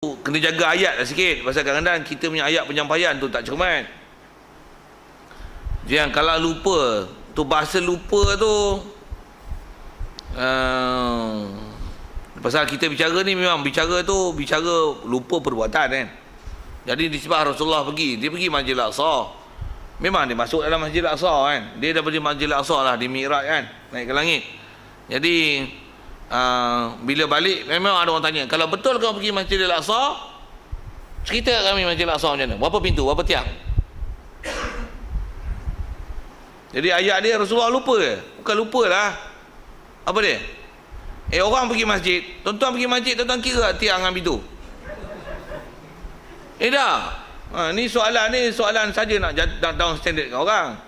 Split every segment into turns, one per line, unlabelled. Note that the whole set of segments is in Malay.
kena jaga ayat lah sikit, pasal kadang-kadang kita punya ayat penyampaian tu tak cermat. Yang kalau lupa tu, bahasa lupa tu pasal kita bicara ni memang bicara lupa perbuatan kan. Jadi disebab Rasulullah dia pergi Masjid Al-Aqsa, memang dia masuk dalam Masjid Al-Aqsa kan, dia daripada Masjid Al-Aqsa lah di Mi'raj kan, naik ke langit. Jadi bila balik memang ada orang tanya, kalau betul kau pergi Masjid Al-Aqsa, cerita kami Masjid Al-Aqsa macam mana, berapa pintu, berapa tiang. Jadi ayat dia Rasulullah lupa ke? Bukan lupa lah. Apa dia? Orang pergi masjid, tuan-tuan pergi masjid, tuan-tuan kira tiang dengan pintu? Dah. Ni soalan saja nak down standard kat orang.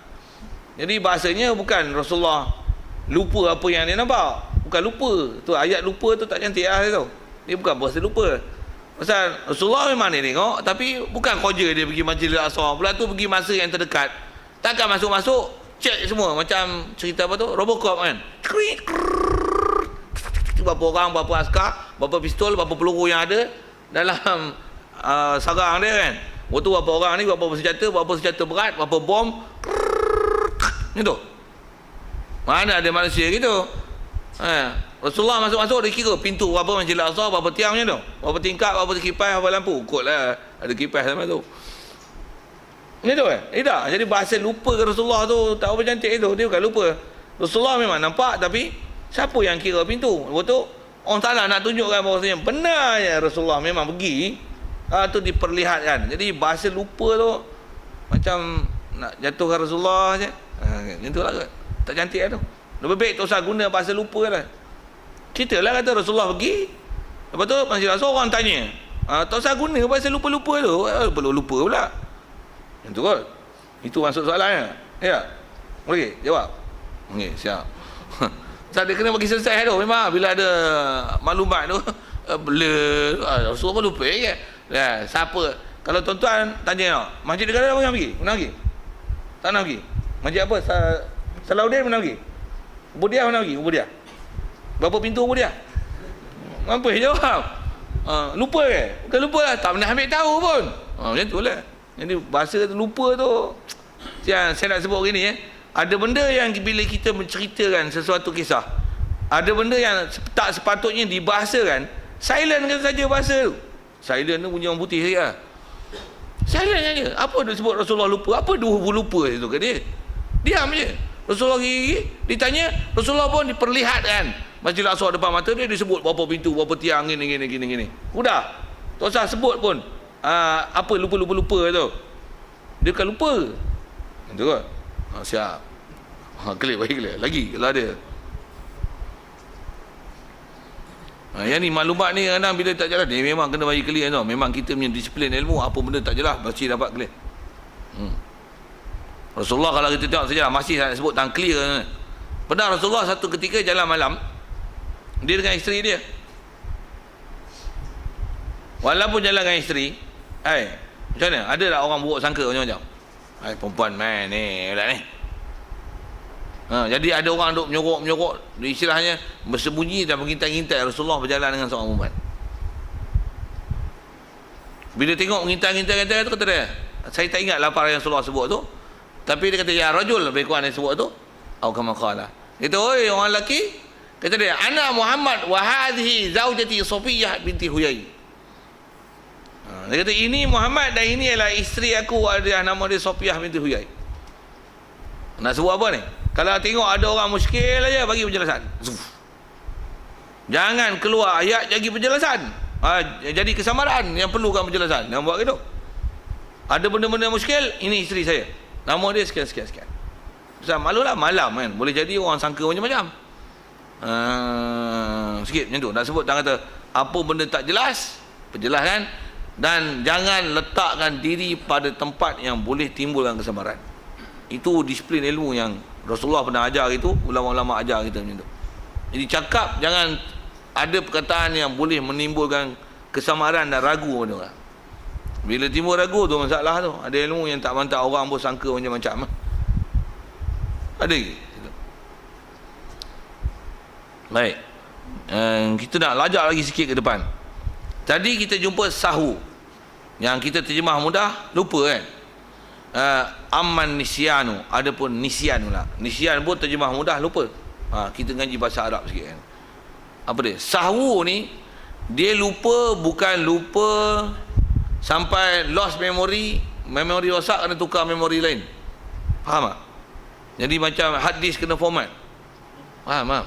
Jadi bahasanya bukan Rasulullah lupa apa yang dia nampak. Bukan lupa. Tu ayat lupa tu tak cantik lah tu. Dia bukan bahasa lupa. Pasal Rasulullah memang dia tengok, tapi bukan kerja dia pergi Masjid Al-Aqsa. Pula tu pergi masa yang terdekat. Takkan masuk-masuk cek semua macam cerita apa tu, Robocop kan. Berapa orang, berapa askar, berapa pistol, berapa peluru yang ada dalam sarang dia kan. Waktu berapa orang ni, berapa senjata berat, berapa bom. Gitu. Mana ada manusia gitu. Rasulullah masuk-masuk dia kira pintu berapa Masjid Al-Aqsa, berapa tiang macam tu, berapa tingkap, berapa kipas, berapa lampu. Ukutlah ada kipas sama tu. Ini tu tak? Jadi bahasa lupa ke Rasulullah tu tak apa cantik tu. Dia bukan lupa. Rasulullah memang nampak, tapi siapa yang kira pintu? Lepas tu orang salah nak tunjukkan bahawasanya benarnya Rasulullah memang pergi. Tu diperlihatkan. Jadi bahasa lupa tu macam nak jatuhkan Rasulullah je. Macam tu lah kot. Tak cantik lah tu. Lebih baik tak usah guna bahasa lupa lah. Ceritalah kata Rasulullah pergi. Lepas tu Masjid Al-Aqsa orang tanya. Tak usah guna bahasa lupa-lupa tu. Lupa pula. Yang tu kot. Itu maksud soalannya. Ya. Okey, jawab. Okey, siap. Sebab dia kena bagi selesai tu. Memang bila ada maklumat tu blur. Rasulullah lupa ke? Ya, siapa? Kalau tuan-tuan tanya, Masjid Negara pernah pergi? Pernah pergi? Tak pernah pergi? Masjid apa? Salahuddin pernah pergi? Ubudiah pernah pergi? Ubudiah. Berapa pintu Ubudiah? Mampu jawab. Lupa ke? Bukan lupa lah. Tak pernah ambil tahu pun. Macam tu lah. Jadi bahasa lupa tu, saya nak sebut gini ada benda yang bila kita menceritakan sesuatu kisah, ada benda yang tak sepatutnya dibahasakan, silent kan saja bahasa tu. Silent tu bunyi orang putih saja. Silent saja. Apa dia sebut Rasulullah lupa? Apa dia lupa itu ke dia? Diam je. Rasulullah gigi ditanya, Rasulullah pun diperlihatkan Masjid Al-Aqsa depan mata dia, disebut berapa pintu, berapa tiang, gini. Sudah. Tak usah sebut pun. Apa lupa tu. Dia bukan lupa. Itu kan? Siap. Clear, bagi clear. Lagi kalau ada. Yang ni maklumat ni kadang bila tak jelas, dia memang kena bagi clear tau. Memang kita punya disiplin ilmu, apa benda tak jelas mesti dapat clear. Rasulullah kalau kita tengok saja masih nak sebut tak clear. Pernah Rasulullah satu ketika jalan malam, dia dengan isteri dia. Walaupun jalan dengan isteri, macam mana? Ada tak orang buruk sangka macam-macam? Perempuan man ni, budak ni. Jadi ada orang duk menyorok, istilahnya bersembunyi dan mengintai-ngintai Rasulullah berjalan dengan seorang perempuan. Bila tengok mengintai-ngintai tu, kata dia, saya tak ingat lapar yang Rasulullah sebut tu, tapi dia kata, ya rajul, lebih kurang dia sebut tu, atau kama qala. Dia kata, oi orang lelaki, kata dia, ana Muhammad wa hadhihi zaujati Safiyah binti Huyai. Dia kata, ini Muhammad dan ini adalah isteri aku, ada nama dia Safiyah binti Huyai. Nak sebut apa ni? Kalau tengok ada orang muskil aja, bagi penjelasan. Jangan keluar ayat bagi penjelasan. Jadi kesamaran yang perlukan penjelasan. Jangan buat gitu. Ada benda-benda muskil, ini isteri saya, nama dia sekian. Sebab malulah malam kan, boleh jadi orang sangka macam-macam. Sikit macam tu. Nak sebut, tak kata apa benda tak jelas, penjelaskan. Dan jangan letakkan diri pada tempat yang boleh timbulkan kesamaran. Itu disiplin ilmu yang Rasulullah pernah ajar itu, ulama-ulama ajar kita macam tu. Jadi cakap, jangan ada perkataan yang boleh menimbulkan kesamaran dan ragu pada orang. Bila timbul ragu tu masalah tu. Ada ilmu yang tak mantap, orang pun sangka macam-macam. Ada ke? Baik. Kita nak lajak lagi sikit ke depan. Tadi kita jumpa sahu, yang kita terjemah mudah, lupa kan. Amman nisyanu, adapun nisyan pula. Nisyan pun terjemah mudah, lupa. Kita ngaji bahasa Arab sikit kan. Apa dia? Sahwu ni, dia lupa, bukan lupa sampai lost memory, memori rosak kena tukar memori lain. Faham tak? Jadi macam hard disk kena format. Faham?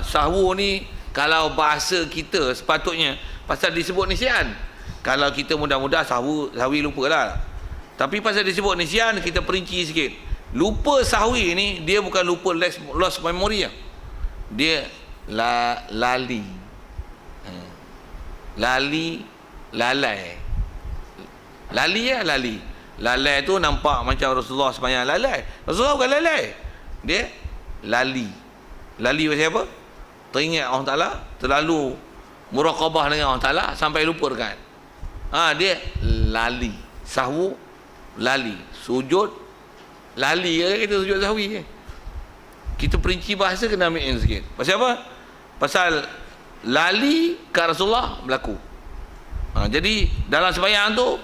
Sahwu ni kalau bahasa kita sepatutnya pasal disebut nisyan. Kalau kita mudah-mudah sahwi lupalah. Tapi pasal disebut nisyan, kita perinci sikit. Lupa sahwi ni dia bukan lupa lost memory lah. Dia lali. Lalai. Lalai tu nampak macam Rasulullah sembahyang lalai. Rasulullah bukan lalai. Dia lali. Lali pasal apa? Teringat Allah Ta'ala, terlalu muraqabah dengan Allah Ta'ala sampai lupa dekat. Dia lali. Sahwu lali. Sujud lali ke kita sujud sahwi ke? Kita perinci bahasa kena ambil yang sikit. Pasal apa? Pasal lali kat Rasulullah berlaku. Jadi dalam sembahyang tu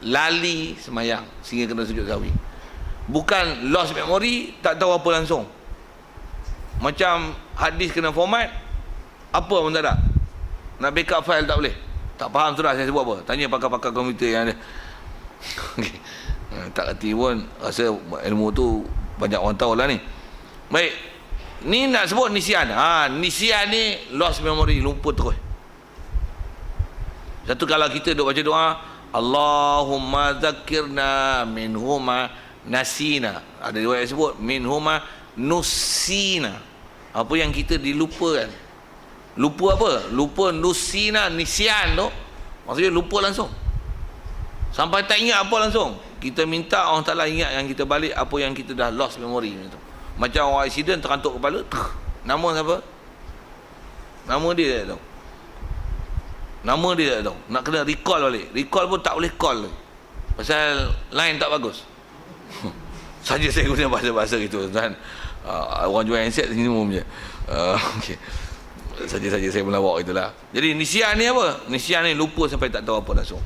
lali sembahyang sehingga kena sujud sahwi. Bukan lost memory, tak tahu apa langsung. Macam hadis kena format, apa pun tak ada. Nak backup file tak boleh. Tak faham sudah saya sebut apa. Tanya pakar-pakar komputer yang ada. Okay. Tak kerti pun, rasa ilmu tu banyak orang tahu lah ni. Baik, ni nak sebut nisyan. Nisyan ni lost memory, lupa terus. Satu kalau kita duk baca doa, Allahumma zakirna minhuma nasina. Ada riwayat sebut minhuma nusina. Apa yang kita dilupakan. Lupa apa? Lupa nusina, nisyan tu maksudnya lupa langsung. Sampai tak ingat apa langsung. Kita minta Allah Ta'ala ingat yang kita balik apa yang kita dah lost memory tu. Macam orang accident terantuk kepala, nama siapa? Nama dia tak tahu. Nama dia tak tahu. Nak kena recall balik. Recall pun tak boleh call lagi. Pasal line tak bagus. Saja saya guna bahasa-bahasa gitu kan. Orang jual handset senyum je. Okey. Saja-saja saya melawak itulah. Jadi nisyan ni apa? Nisyan ni lupa sampai tak tahu apa langsung.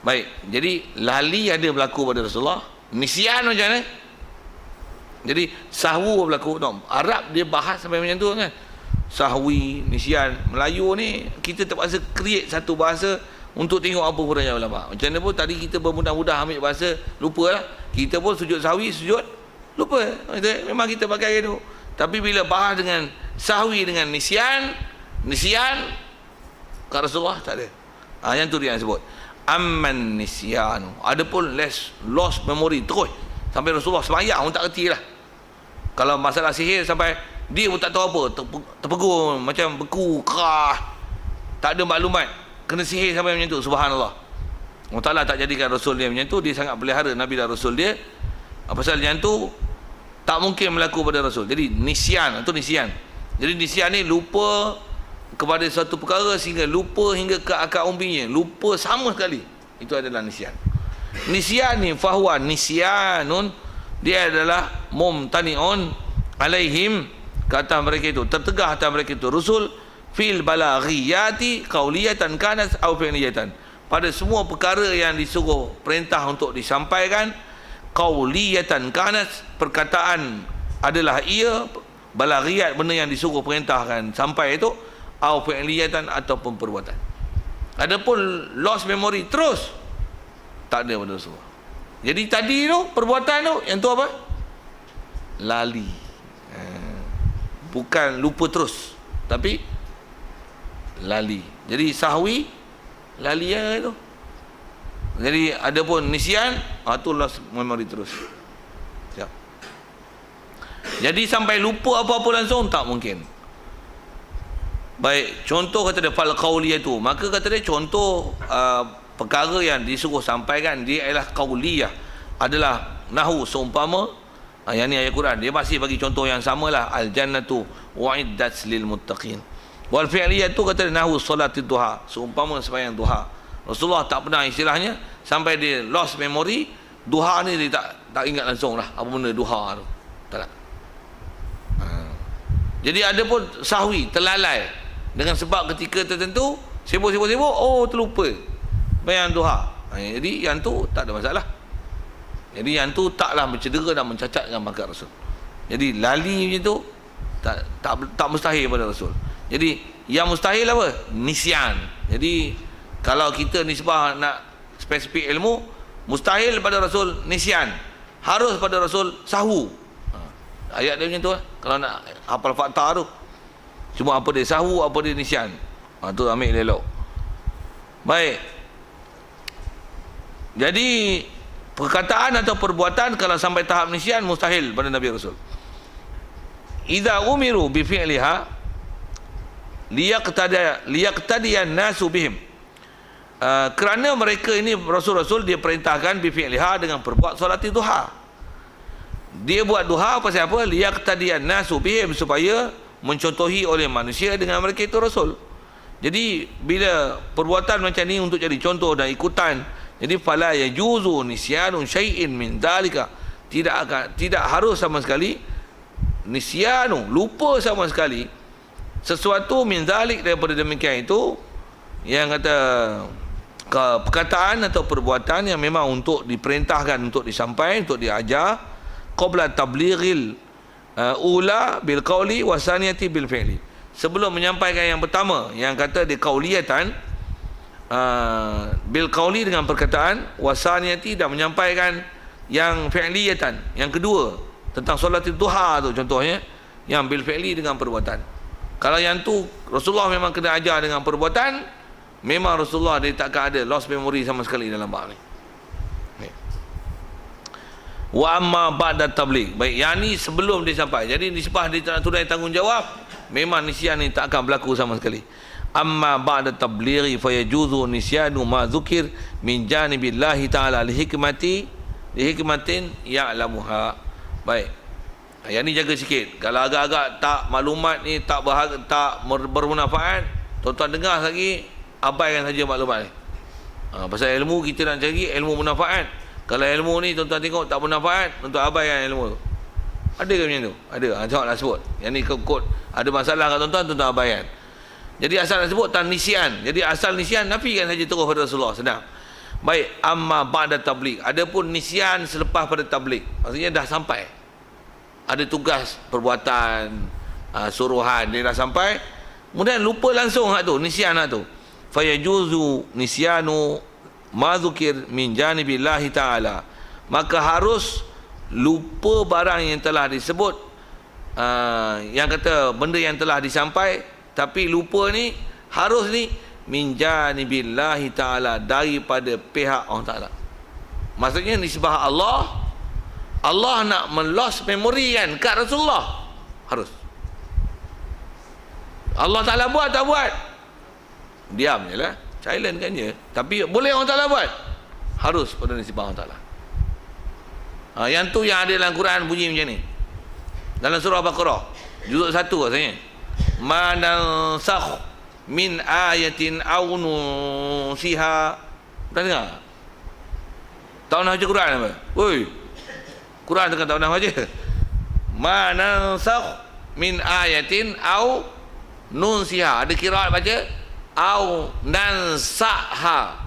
Baik, jadi lali ada berlaku pada Rasulullah. Nisyan macam mana? Jadi sahwu berlaku. Arab dia bahas sampai macam tu kan. Sahwi, nisyan. Melayu ni kita terpaksa create satu bahasa untuk tengok apa kurangnya ulama. Macam mana pun tadi kita bermudah-mudah ambil bahasa, lupalah. Kita pun sujud sahwi, sujud lupa. Memang kita pakai itu. Tapi bila bahas dengan sahwi dengan nisyan kat Rasulullah tak ada. Yang tu dia yang sebut amman nisyanu. Adapun lost memory terus sampai Rasulullah sembahyang pun tak erti lah. Kalau masalah sihir sampai dia pun tak tahu apa, terpegur macam beku kerah, tak ada maklumat, kena sihir sampai macam tu. Subhanallah. Allah Ta'ala tak jadikan Rasul dia macam tu. Dia sangat pelihara Nabi dan Rasul dia. Pasal macam tu tak mungkin berlaku pada Rasul. Jadi nisyan itu nisyan. Jadi nisyan ni lupa kepada suatu perkara sehingga lupa hingga ke akar umbinya, lupa sama sekali. Itu adalah nisyan. Nisyan ni fahuwa nisyanun, dia adalah mumtani'un alaihim, kata mereka itu tertegah atas mereka itu rusul fil balaghiyati qauliyatan kanat au fi'liyatan, pada semua perkara yang disuruh perintah untuk disampaikan, qauliyatan kanat perkataan adalah ia, balaghiyat benda yang disuruh perintahkan sampai itu, au fi'liyatan ataupun perbuatan. Adapun lost memory terus tak ada pada Rasulullah. Jadi tadi tu perbuatan tu yang tu apa? Lali. Bukan lupa terus, tapi lali. Jadi sahwi lali tu. Jadi adapun nisyan tu lost memory terus. Siap. Jadi sampai lupa apa-apa langsung tak mungkin. Baik, contoh kata dia fal qauliyah tu, maka kata dia contoh perkara yang disuruh sampaikan dia adalah qauliyah, adalah nahu seumpama yang ni ayat Quran. Dia masih bagi contoh yang samalah, al jannatu wa'iddat lil muttaqin. Wal fi'liyah tu kata dia nahu solatid duha, seumpama sembahyang duha. Rasulullah tak pernah istilahnya sampai dia lost memory duha ni, dia tak ingat langsung lah apa benda duha tu. Tak nak. Jadi ada pun sahwi, terlalai dengan sebab ketika tertentu Sibuk, oh terlupa bayang duha. Jadi yang tu tak ada masalah. Jadi yang tu taklah mencedera dan mencacatkan markat Rasul. Jadi lali macam tu tak mustahil pada Rasul. Jadi yang mustahil apa? Nisyan. Jadi kalau kita nisbah nak spesifik ilmu, mustahil pada Rasul nisyan, harus pada Rasul sahu. Ayat dia macam tu lah. Kalau nak hafal fakta tu, cuma apa dia sahu, apa dia nisyan, tu ambil elok. Baik, jadi perkataan atau perbuatan kalau sampai tahap nisyan mustahil pada Nabi Rasul. Idza umiru bi fi'liha liyaqtadiyan nasu bihim. Kerana mereka ini Rasul-Rasul dia perintahkan bi fi'liha dengan perbuat solat duha. Dia buat duha pasal apa? Liyaqtadiyan nasu bihim, supaya mencontohi oleh manusia dengan mereka itu Rasul. Jadi bila perbuatan macam ni untuk jadi contoh dan ikutan, jadi fala yajuzu nisyanu syai'in min dalika, tidak harus sama sekali nisyanu, lupa sama sekali sesuatu min dalik, daripada demikian itu, yang kata perkataan atau perbuatan yang memang untuk diperintahkan untuk disampaikan, untuk diajar, qabla tablighil ula bil qawli wa saniyati bil fi'li. Sebelum menyampaikan yang pertama yang kata di qauliyatan, bil qawli dengan perkataan, wa saniyati dan menyampaikan yang fi'liyatan, yang kedua tentang solat duha tu contohnya, yang bil fi'li dengan perbuatan. Kalau yang tu Rasulullah memang kena ajar dengan perbuatan, memang Rasulullah dia takkan ada lost memory sama sekali dalam bab ni. Wa amma ba'da tabligh. Baik, yang ni sebelum dia sampai. Jadi nisbah dia tak tunai tanggungjawab, memang nisyan ni tak akan berlaku sama sekali. Amma ba'da tablighi fa yajuzu nisyanu ma dzukir min janibillahi ta'ala li hikmatin ya'lamuha. Baik. Yang ni jaga sikit. Kalau agak-agak tak maklumat ni tak bermanfaat, tuan-tuan dengar lagi, abaikan saja maklumat ni. Pasal ilmu kita nak cari ilmu bermanfaat. Kalau ilmu ni tuan-tuan tengok tak bermanfaat, tuan-tuan abaikan ilmu tu. Ada ke macam tu? Ada. Tengoklah sebut. Yang ni kod ada masalah kat tuan-tuan, tuan-tuan abaikan. Jadi asal nak sebut tan nisyan. Jadi asal nisyan nafikan saja terus pada Rasulullah, senang. Baik, amma ba'da tabligh. Adapun nisyan selepas pada tabligh, maksudnya dah sampai. Ada tugas perbuatan, suruhan dia dah sampai, kemudian lupa langsung hak tu, nisyan hak tu. Fa yajuzu nisyanu ma dzukir min janibillahi ta'ala. Maka harus lupa barang yang telah disebut, yang kata benda yang telah disampai, tapi lupa ni harus ni min janibillahi ta'ala, daripada pihak Allah Ta'ala. Maksudnya nisbah Allah nak melost memory kan kat Rasulullah, harus. Allah Ta'ala buat tak buat, diam je lah, silent kan je. Tapi boleh Allah Ta'ala buat, harus pada nisbah Allah Ta'ala. Yang tu yang ada dalam Quran bunyi macam ni, dalam surah Baqarah juzuk 1 rasanya, ma nansakh min ayatin aw nusiha. Tak dengar? Tak pernah baca Quran apa? Woi, Quran tu kan tak pernah baca. Ma nansakh min ayatin aw nunsiha. Ada kiraat baca au nansakha.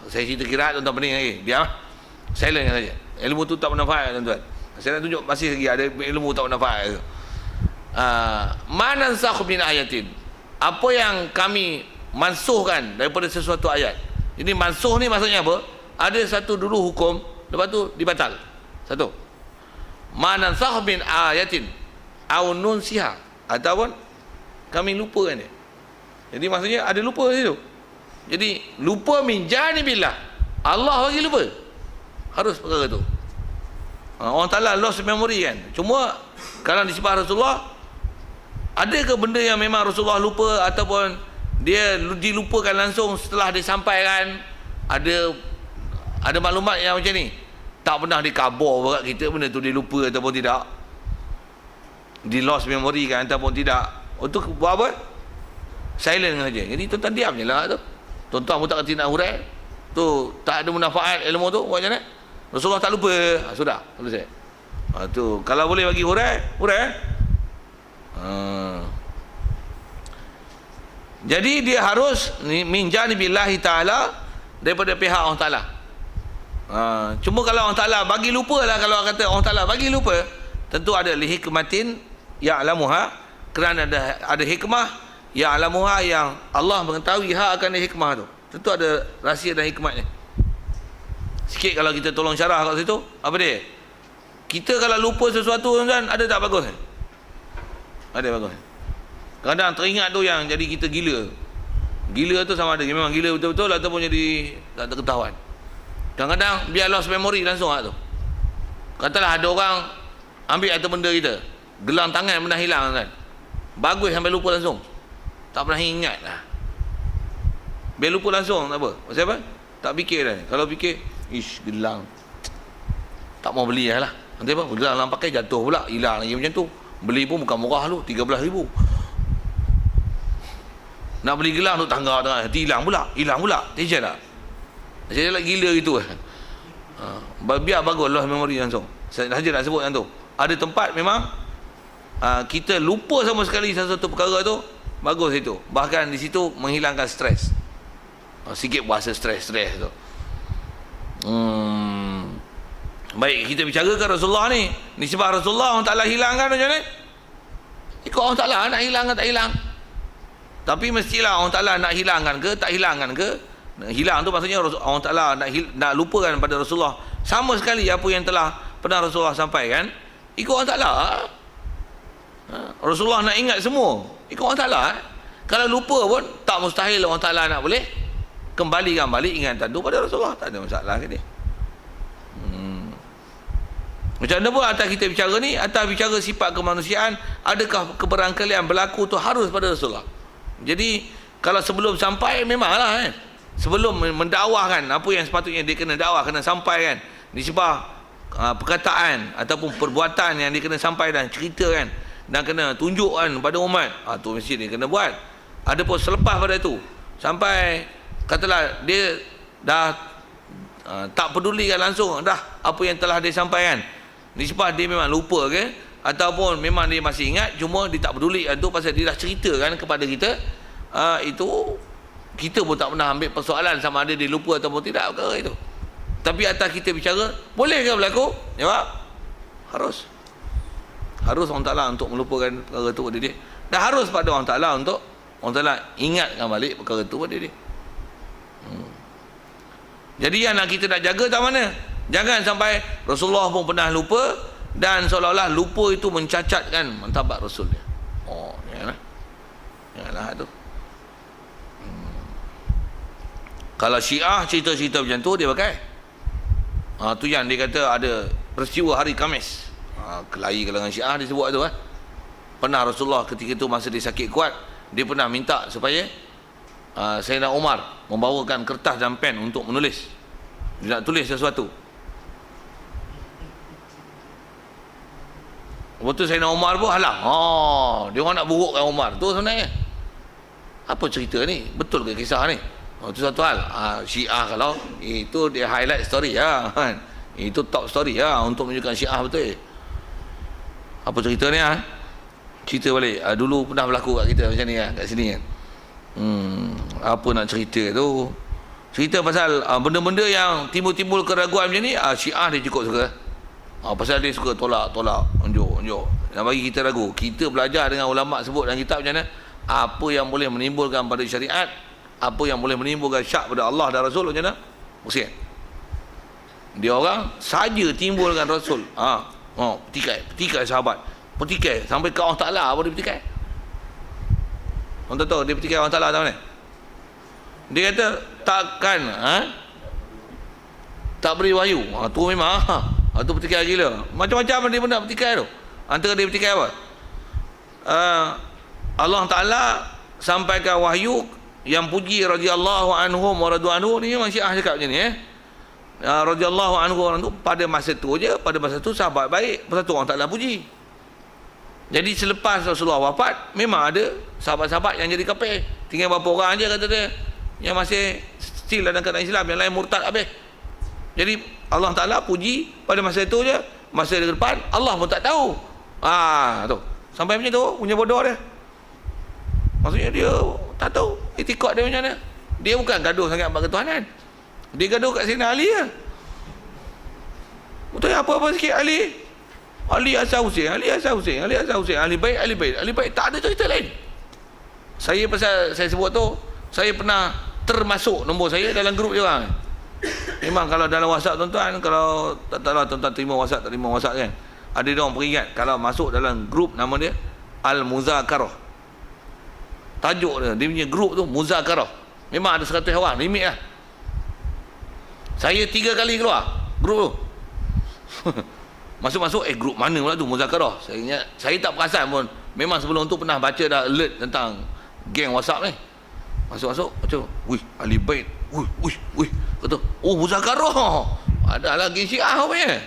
Saya cerita kiraat tuan-tuan pening lagi. Diam. Silent saja. Ilmu tu tak bermanfaat tuan-tuan. Saya nak tunjuk masih lagi ada ilmu tak bermanfaat. Ma nansakh min ayatin. Apa yang kami mansuhkan daripada sesuatu ayat. Jadi mansuh ni maksudnya apa? Ada satu dulu hukum, lepas tu dibatal. Satu. Ma nansakh min ayatin au nunsiha, ataupun kami lupakan dia. Jadi maksudnya ada lupa di situ. Jadi lupa min janibillah, Allah bagi lupa. Harus perkara tu. Orang Ta'ala lost memory kan. Cuma kalau disebut Rasulullah, ada ke benda yang memang Rasulullah lupa ataupun dia dilupakan langsung setelah disampaikan? Ada maklumat yang macam ni, tak pernah dikabar berat kita benda tu dia lupa ataupun tidak, di lost memory kan ataupun tidak. Untuk buat apa? Silent saja. Jadi tuan-tuan diam je lah tu. Tuan-tuan pun tak kerti nak hurai tu, tak ada manfaat ilmu tu. Buat macam mana? Rasulullah tak lupa. Sudah selesai. Tu kalau boleh bagi hurai. Jadi dia harus min janibillahi ta'ala, daripada pihak Allah Ta'ala. Cuma kalau Allah Ta'ala bagi lupa lah, kalau kata Allah Ta'ala bagi lupa, tentu ada lihikmatin ya'lamuha, kerana ada hikmah ya'lamuha, yang Allah mengetahui akan hikmah tu. Tentu ada rahsia dan hikmatnya. Sikit kalau kita tolong syarah kat situ, apa dia? Kita kalau lupa sesuatu tuan, ada tak bagus? Ada bagus. Kadang teringat tu yang jadi kita gila. Gila tu sama ada memang gila betul-betul ataupun jadi tak terketahuan. Kadang-kadang biar lost memory langsung tu. Katalah ada orang ambil harta benda kita, gelang tangan benda hilang kan. Bagus sampai lupa langsung. Tak pernah ingat lah. Biar lupa langsung tak apa. Pasal apa? Tak fikir dah. Kalau fikir, ish gelang, tak mau beli lah. Nanti apa? Gelang orang pakai jatuh pula, hilang lagi macam tu. Beli pun bukan murah tu, 13,000. Nak beli gelang tu tangga tengah, hilang pula. Tension tak? Saya nak gila gitu. Biar bagus lah memori langsung. Saya saja nak sebut yang tu. Ada tempat memang kita lupa sama sekali sesuatu perkara tu, bagus itu. Bahkan di situ menghilangkan stres. Sikit bahasa stres tu. Baik, kita bicarakan Rasulullah ni. Nisbah Rasulullah Allah Ta'ala hilangkan macam ni. Ikut Allah Ta'ala nak hilangkan tak hilang. Tapi mestilah Allah Ta'ala nak hilangkan ke tak hilangkan ke. Hilang tu maksudnya Allah Ta'ala nak lupakan pada Rasulullah sama sekali apa yang telah pernah Rasulullah sampaikan. Ikut Allah Ta'ala. Rasulullah nak ingat semua, ikut Allah Ta'ala. Kalau lupa pun tak mustahil Allah Ta'ala nak boleh kembalikan balik ingatan tu pada Rasulullah. Tak ada masalah ke dia. Macam mana pun atas kita bicara ni, atas bicara sifat kemanusiaan, adakah keberangkalian berlaku tu harus pada Rasulullah. Jadi kalau sebelum sampai memanglah kan, sebelum mendakwahkan apa yang sepatutnya dia kena dakwah, kena sampaikan nisbah perkataan ataupun perbuatan yang dia kena sampaikan, ceritakan dan kena tunjukkan pada umat, tu mesti dia kena buat. Adapun selepas pada itu sampai katalah dia dah tak pedulikan langsung dah apa yang telah dia sampaikan, nisbah dia memang lupa ke ataupun memang dia masih ingat cuma dia tak peduli tu pasal dia dah ceritakan kepada kita, itu kita pun tak pernah ambil persoalan sama ada dia lupa ataupun tidak perkara itu. Tapi atas kita bicara, boleh ke berlaku? Jawab, harus Allah Ta'ala untuk melupakan perkara itu pada dia, dan harus pada Allah Ta'ala untuk Allah Ta'ala ingatkan balik perkara itu pada dia. Jadi yang nak kita nak jaga tak mana? Jangan sampai Rasulullah pun pernah lupa dan seolah-olah lupa itu mencacatkan martabat Rasul dia. Janganlah tu. Kalau Syiah cerita-cerita macam tu dia pakai. Tu yang dia kata ada peristiwa hari Khamis. Kelahi kalangan Syiah dia sebut tu. Pernah Rasulullah ketika itu masa dia sakit kuat, dia pernah minta supaya Sayyidina Umar membawakan kertas dan pen untuk menulis. Dia nak tulis sesuatu. Waktu Sayyidina Umar pun halang. Dia orang nak burukkan Umar. Tu sebenarnya apa cerita ni? Betul ke kisah ni? Itu satu hal. Syiah kalau itu dia highlight story kan. Itu top story untuk menunjukkan Syiah betul. Apa cerita ni cerita balik. Dulu pernah berlaku kat kita macam ni kat sini kan. Apa nak cerita tu? Cerita pasal benda-benda yang timbul-timbul keraguan macam ni, Syiah dia cukup suka. Pasal dia suka tolak, unjuk. Dan bagi kita ragu. Kita belajar dengan ulama sebut dalam kitab macam mana, apa yang boleh menimbulkan pada syariat, apa yang boleh menimbulkan syak pada Allah dan Rasul macam mana? Pusing. Dia orang saja timbulkan Rasul. Petikai sahabat. Petikai sampai ke Allah Ta'ala apa dia petikai? Orang tahu dia petikai Allah Ta'ala tahu mana? Dia kata takkan tak beri wahyu. Tu memang tu petikai gila. Macam-macam dia benda petikai tu. Antara dia petikai apa? Allah Ta'ala sampaikan wahyu yang puji radhiyallahu anhum wa radu anhu. Ni memang Syiah cakap macam ni radhiyallahu anhu orang tu pada masa tu je, pada masa tu sahabat baik, pasal tu orang Ta'ala puji. Jadi selepas Rasulullah wafat, memang ada sahabat-sahabat yang jadi kafir. Tinggal berapa orang aja kata dia yang masih still dalam keadaan Islam, yang lain murtad habis. Jadi Allah Ta'ala puji pada masa itu je. Masa ke depan Allah pun tak tahu. Tu sampai macam tu punya bodoh dia. Maksudnya dia tak tahu etikad dia macam mana. Dia bukan gaduh sangat bab ketuhanan. Dia gaduh kat sini ahli lah. Betul apa-apa sikit ahli. Ali Hasan Hussein, Ali Hasan Hussein, Ali Hasan Hussein, ahli baik, ahli baik, ahli baik. Tak ada cerita lain. Saya pasal saya sebut tu, saya pernah termasuk nombor saya dalam grup dia orang. Memang kalau dalam WhatsApp tuan-tuan, kalau tak tahulah tuan-tuan terima WhatsApp, tak terima WhatsApp kan. Ada dia orang peringat kalau masuk dalam grup nama dia Al-Muzakarah. Tajuk dia punya grup tu Muzakarah. Memang ada 100 orang, limit lah. Saya 3 kali keluar grup tu. Masuk-masuk grup mana pula tu Muzakarah. Saya tak perasan pun. Memang sebelum tu pernah baca dah alert tentang geng WhatsApp ni. Masuk-masuk macam, wih, ahli bait. Wih. Kata, oh Muzakarah. Adalah geng Syiah punya.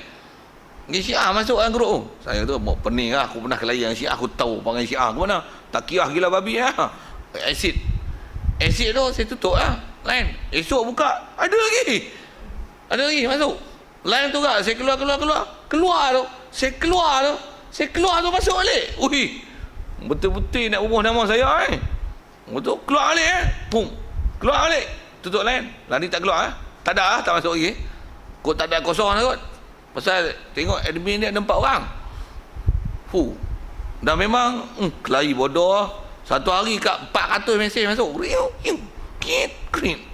Geng Syiah masuk dalam grup tu. Saya tu mau pening lah. Aku pernah kelayan Syiah, aku tahu panggil Syiah ke mana. Takiyah gila babi lah. Acid tu saya tutup lah. Lain. Esok buka, ada lagi masuk. Lain tu kak, saya keluar tu. Saya keluar tu masuk balik. Ui, betul-betul nak ubah nama saya Betul, keluar balik Pum, keluar balik. Tutup lain. Lari tak keluar Tak ada tak masuk lagi. Kok tak ada kosong lah kot. Pasal tengok admin dia ada 4 orang. Dan memang kelahi bodoh. Satu hari kat 400 mesej masuk.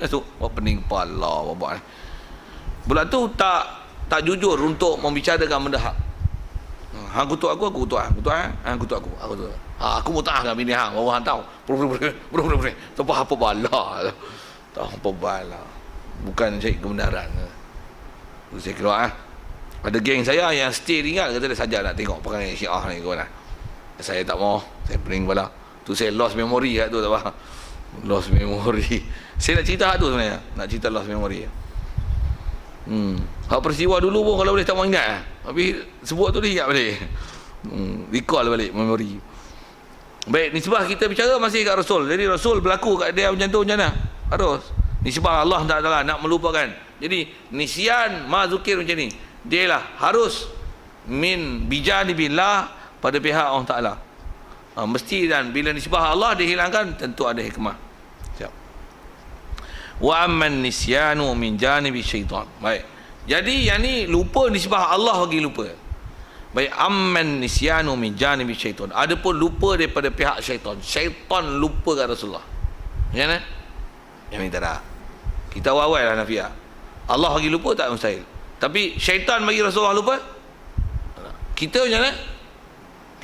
Masuk. Wah pening kepala babak ni. Bulan tu tak jujur untuk membicarakan benda hak. Hang kutuk aku kutuk hang. Hang kutuk aku kutuk. Aku mau tahan dengan bini hang. Bawa hang tahu. Bro. Tak apa bala. Tak apa bala. Bukan cari kebenaran. Saya keluar Ada geng saya yang stay tinggal, kata dia saja nak tengok perangai Syiah ni ke mana. Saya tak mau. Saya pening kepala. Tu saya lost memory kat tu tak apa. Lost memory. Saya nak cerita hak tu sebenarnya. Nak cerita lost memory. Hak peristiwa dulu pun kalau boleh tak mau ingat. Tapi sebut tu dia ingat balik. Recall balik memori. Baik, nisbah kita bicara masih kat Rasul. Jadi Rasul berlaku kat dia macam tu macam mana? Harus. Nisbah Allah Ta'ala nak melupakan. Jadi nisyan mazukir macam ni. Dia lah harus min bijanibillah pada pihak Allah Ta'ala. Mesti, dan bila nisbah Allah dihilangkan tentu ada hikmah. Wa amman nisyanu min janibi syaitan. Baik. Jadi yang ni lupa nisbah Allah bagi lupa. Baik, amman nisyanu min janibi syaitan. Adapun lupa daripada pihak syaitan. Syaitan lupa kat Rasulullah. Macam mana? Yang ni tak ada. Kita awal lah nafiah. Allah bagi lupa tak mustahil. Tapi syaitan bagi Rasulullah lupa? Kita macam mana?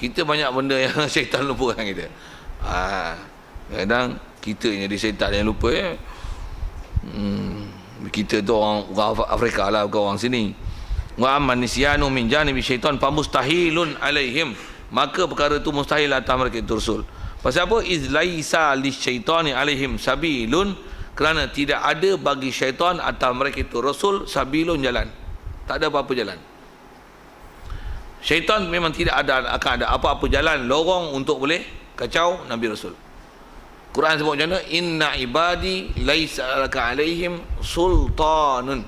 Kita banyak benda yang syaitan lupakan kita. Kadang kita jadi syaitan yang lupa kita tu orang Afrika lah, bukan orang sini. Wa amman nisyanu min janibi syaitan fa mustahilun alaihim. Maka perkara itu mustahil atas mereka itu Rasul. Pasal apa? Iz laisa lisyaitani alaihim sabilun. Kerana tidak ada bagi syaitan atas mereka itu Rasul sabilun, jalan. Tak ada apa-apa jalan. Syaitan memang tidak akan ada apa-apa jalan lorong untuk boleh kacau Nabi Rasul. Quran sebut macam mana? Inna ibadi laisa laka alaihim sultanun.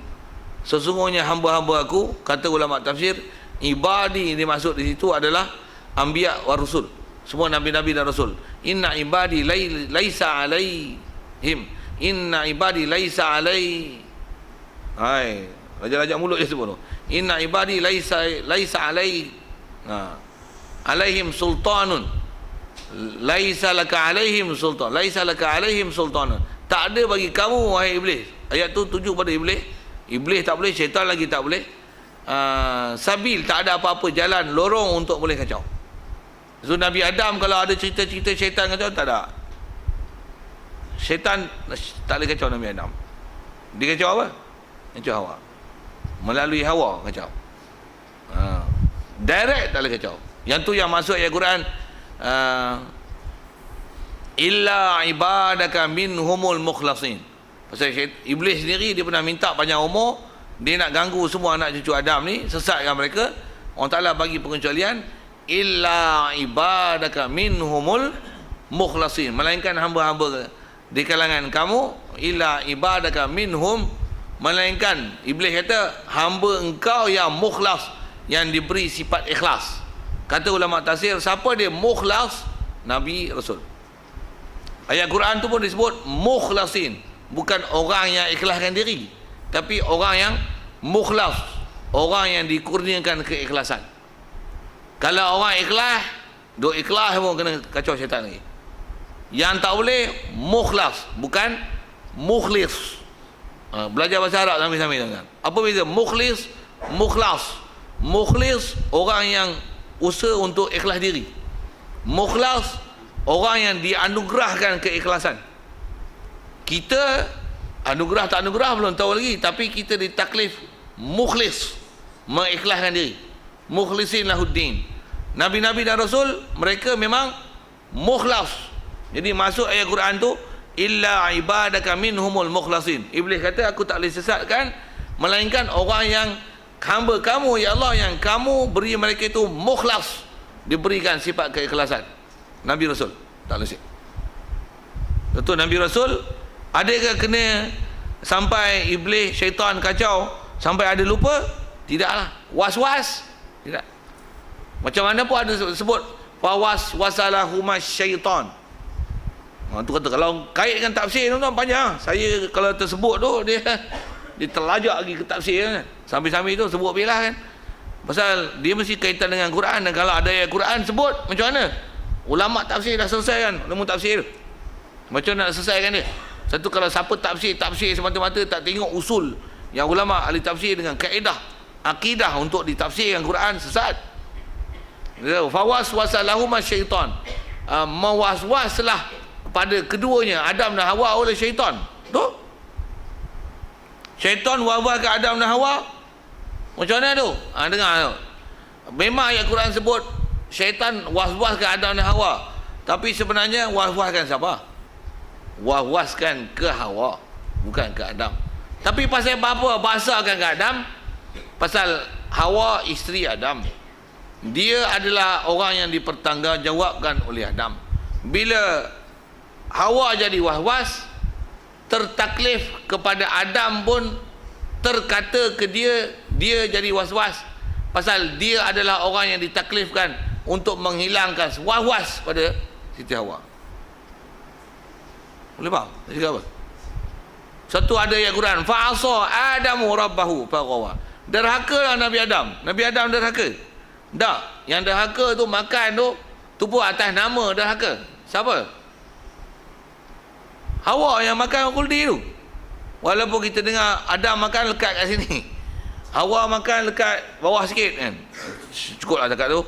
Sesungguhnya hamba-hamba aku, kata ulama tafsir, ibadi ini maksud di situ adalah anbiya wa rasul. Semua nabi-nabi dan rasul. Inna ibadi laisa alaihim. Inna ibadi laisa alai. Hai, raja-raja mulut je sebut tu. Inna ibadi laisa alai. Alaihim sultanun. Laisa laka alaihim sultan. Laisa laka alaihim sultan. Tak ada bagi kamu wahai iblis. Ayat tu tuju pada iblis. Iblis tak boleh, syaitan lagi tak boleh. Sabil, tak ada apa-apa jalan lorong untuk boleh kacau. So Nabi Adam kalau ada cerita-cerita syaitan kacau, tak ada. Syaitan tak boleh kacau Nabi Adam. Dia kacau apa? Kacau Hawa. Melalui Hawa kacau. Direct tak boleh kacau. Yang tu yang masuk ayat Quran, illa ibadaka minhumul mukhlasin. Pasal iblis sendiri dia pernah minta panjang umur, dia nak ganggu semua anak cucu Adam ni, sesatkan mereka. Allah Ta'ala bagi pengecualian, illa ibadaka minhumul mukhlasin, melainkan hamba-hamba di kalangan kamu. Illa ibadaka minhum, melainkan iblis kata hamba engkau yang mukhlas, yang diberi sifat ikhlas. Kata ulama tafsir, siapa dia mukhlas? Nabi Rasul. Ayat Quran tu pun disebut mukhlasin, bukan orang yang ikhlaskan diri, tapi orang yang mukhlas, orang yang dikurniakan keikhlasan. Kalau orang ikhlas, duk ikhlas pun kena kacau syaitan lagi. Yang tak boleh mukhlas, bukan mukhlis. Belajar bahasa Arab sambil-sambil jangan. Apa beza mukhlis, mukhlas? Mukhlis orang yang usaha untuk ikhlas diri. Mukhlas orang yang dianugerahkan keikhlasan. Kita anugerah tak anugerah belum tahu lagi, tapi kita ditaklif mukhlis, mengikhlaskan diri. Mukhlisin lahuddin. Nabi-nabi dan rasul mereka memang mukhlas. Jadi masuk ayat Quran tu illa ibadaka minhumul mukhlasin. Iblis kata aku tak boleh sesatkan melainkan orang yang hamba kamu ya Allah, yang kamu beri mereka itu mukhlas, diberikan sifat keikhlasan. Nabi Rasul tak boleh. Betul, Nabi Rasul adakah kena sampai iblis syaitan kacau sampai ada lupa? Tidaklah. Was-was? Tidak. Macam mana pun ada sebut wasalahuma syaitan. Tu kata kalau kaitkan tafsir tu panjang. Saya kalau tersebut tu dia terlajak lagi ke tafsir kan. Sambil-sambil tu sebut belah kan. Pasal dia mesti kaitan dengan Quran, dan kalau ada ayat Quran sebut macam mana? Ulama tafsir dah selesai kan, ilmu tafsir. Macam nak selesaikan dia? Satu, kalau siapa tafsir semata-mata tak tengok usul yang ulama ahli tafsir dengan kaedah akidah untuk ditafsirkan Quran, sesat. Fawas wasalahuma syaitan. Mewaswaslah pada keduanya Adam dan Hawa oleh syaitan. Tu syaitan waswas ke Adam dan Hawa. Macam mana tu? Dengar tu. Memang ayat Quran sebut syaitan waswas ke Adam dan Hawa, tapi sebenarnya waswaskan siapa? Waswaskan ke Hawa, bukan ke Adam. Tapi pasal apa bahasakan ke Adam? Pasal Hawa isteri Adam, dia adalah orang yang dipertanggungjawabkan oleh Adam. Bila Hawa jadi was-was, tertaklif kepada Adam pun terkata ke dia jadi was-was, pasal dia adalah orang yang ditaklifkan untuk menghilangkan was-was pada Siti Hawa. Boleh faham? Dia cakap apa? Satu ada ayat Quran, fa'asa Adamu rabbahu faghawa. Derhakalah Nabi Adam. Nabi Adam derhaka? Tak. Yang derhaka tu makan tu pun atas nama derhaka. Siapa? Hawa yang makan kuldi tu. Walaupun kita dengar Adam makan lekat kat sini, Hawa makan lekat bawah sikit kan. Cukup lah cakap tu.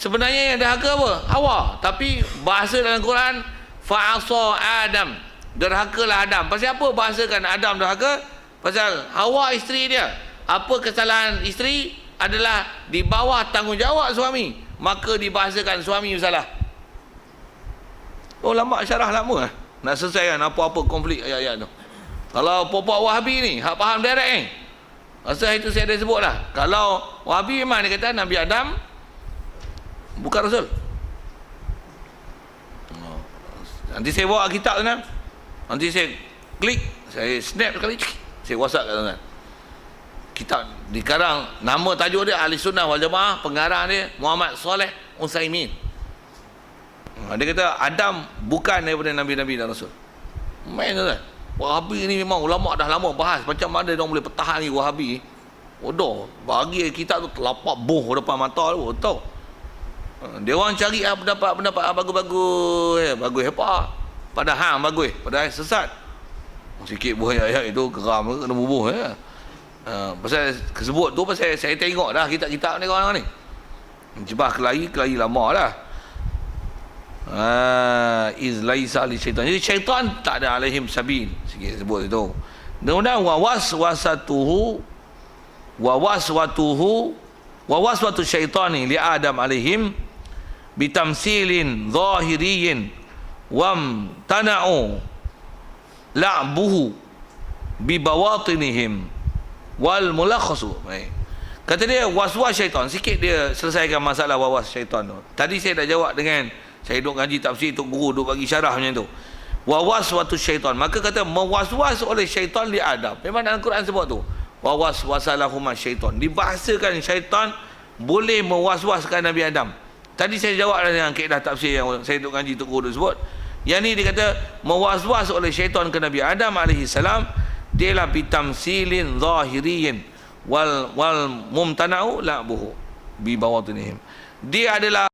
Sebenarnya yang derhaka apa? Hawa. Tapi bahasa dalam Quran fa'asa Adam, derhakalah Adam. Pasal apa bahasakan Adam derhaka? Pasal Hawa isteri dia. Apa kesalahan isteri? Adalah di bawah tanggungjawab suami, maka dibahasakan suami bersalah. Ulama syarah lama nak selesaikan apa-apa konflik ayat-ayat tu. Kalau puak-puak Wahabi ni hak faham direct ni, pasal itu saya dah sebut lah. Kalau Wahabi memang dia kata Nabi Adam bukan Rasul. Nanti saya bawa kitab tu, nanti saya klik, saya snap sekali, saya whatsapp kat tuan. Kitab dikarang, nama tajuk dia Ahli Sunnah Wal Jamaah, pengarang dia Muhammad Saleh Utsaimin. Dia kata Adam bukan daripada Nabi-Nabi dan Rasul. Main tuan. Wahabi ni memang ulama dah lama bahas macam mana dia boleh pertahan ni Wahabi. Bodoh, bagi kitab tu telapak boh depan mata tu, tahu. Dia orang cari pendapat bagus-bagus, bagus hebat. Padahal bagus, padahal sesat. Sikit buah ayat itu geram kena bubuh ya. Pasal kesebut tu pasal saya tengok dah kitab-kitab ni kawan-kawan ni. Jebah kelahi lama dah. Iz laisa li syaitan. Jadi syaitan tak ada alaihim sabil. Sikit sebut itu. Kemudian wa waswatu syaitani li Adam alaihim bitamsilin zahiriyin wam tana'u la'buhu bibawatinihim wal mulakhasu. Kata dia waswas syaitan. Sikit dia selesaikan masalah waswas syaitan tu. Tadi saya dah jawab dengan saya duduk ngaji tafsir, Tok Guru duduk bagi syarah macam tu. Wawaswatu syaitan. Maka kata mewaswas oleh syaitan di Adam. Memang dalam Quran sebut tu. Wawaswasalahuma syaitan. Dibahasakan syaitan boleh mewaswaskan Nabi Adam. Tadi saya jawab dengan kaedah tafsir yang saya duk ngaji Tok Guru sebut. Yang ni dia kata mewas-was oleh syaitan ke Nabi Adam alaihi salam, dialah bitamsilin zahiriyin wal mumtana'u la'buhu bi bawatinihim. Dia adalah